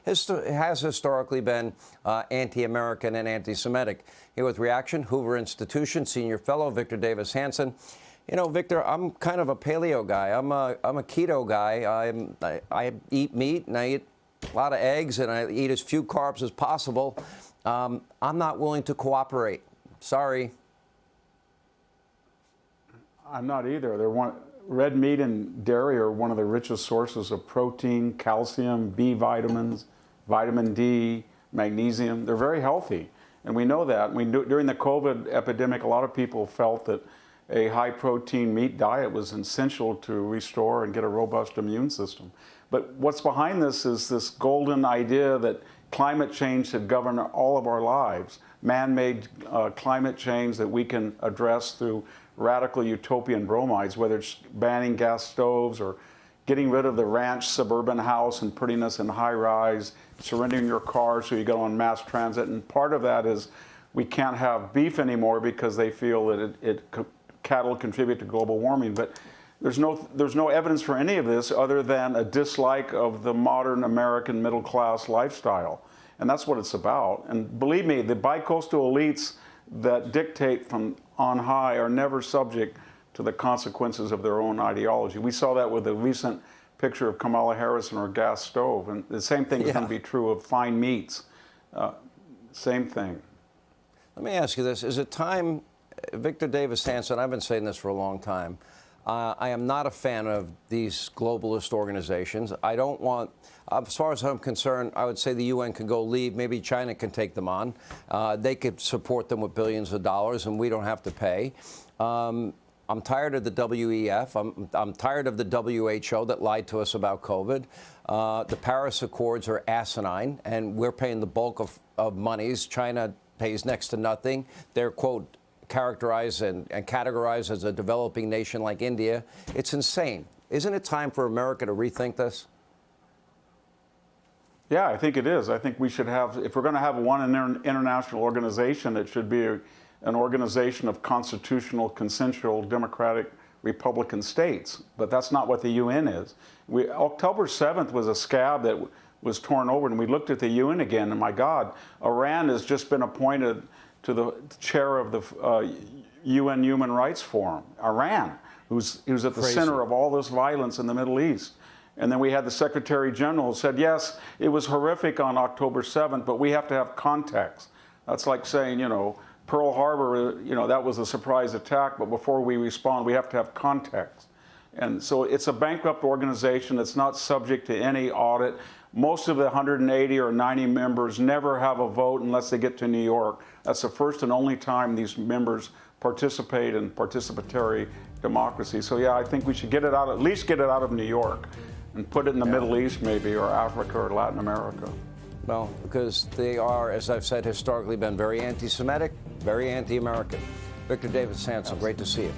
has historically been anti-American and anti-Semitic. Here with reaction, Hoover Institution Senior Fellow Victor Davis Hanson. You know, Victor, I'm kind of a paleo guy. I'm a keto guy. I eat meat and I eat a lot of eggs and I eat as few carbs as possible. I'm not willing to cooperate. Sorry. I'm not either. Red meat and dairy are one of the richest sources of protein, calcium, B vitamins, vitamin D, magnesium. They're very healthy, and we know that. During the COVID epidemic, a lot of people felt that a high-protein meat diet was essential to restore and get a robust immune system. But what's behind this is this golden idea that climate change should govern all of our lives, man-made climate change that we can address through radical utopian bromides, whether it's banning gas stoves or getting rid of the ranch suburban house and putting us in high-rise, surrendering your car so you go on mass transit. And part of that is we can't have beef anymore because they feel that cattle contribute to global warming. But there's no evidence for any of this other than a dislike of the modern American middle-class lifestyle. And that's what it's about. And believe me, the bicoastal elites that dictate from on high are never subject to the consequences of their own ideology. We saw that with the recent picture of Kamala Harris and her gas stove. And the same thing is going to be true of fine meats. Same thing. Let me ask you this. Is it time, Victor Davis Hanson, I've been saying this for a long time, I am not a fan of these globalist organizations. I don't want, as far as I'm concerned, I would say the UN can go leave. Maybe China can take them on. They could support them with billions of dollars, and we don't have to pay. I'm tired of the WEF. I'm tired of the WHO that lied to us about COVID. The Paris Accords are asinine, and we're paying the bulk of monies. China pays next to nothing. They're, quote, characterized and categorized as a developing nation like India. It's insane. Isn't it time for America to rethink this? Yeah, I think it is. I think we should have, if we're going to have one international organization, it should be an organization of constitutional, consensual, democratic, Republican states. But that's not what the UN is. October 7th was a scab that was torn over, and we looked at the UN again, and my God, Iran has just been appointed to the chair of the UN Human Rights Forum. Iran, who's at the center of all this violence in the Middle East. And then we had the Secretary General who said, yes, it was horrific on October 7th, but we have to have context. That's like saying, you know, Pearl Harbor, you know, that was a surprise attack, but before we respond, we have to have context. And so it's a bankrupt organization that's not subject to any audit. Most of the 180 or 90 members never have a vote unless they get to New York. That's the first and only time these members participate in participatory democracy. So yeah, I think we should get it out, at least get it out of New York and put it in the Middle East maybe, or Africa or Latin America. Well, because they are, as I've said, historically been very anti-Semitic, very anti-American. Victor Davis Hanson, great to see you.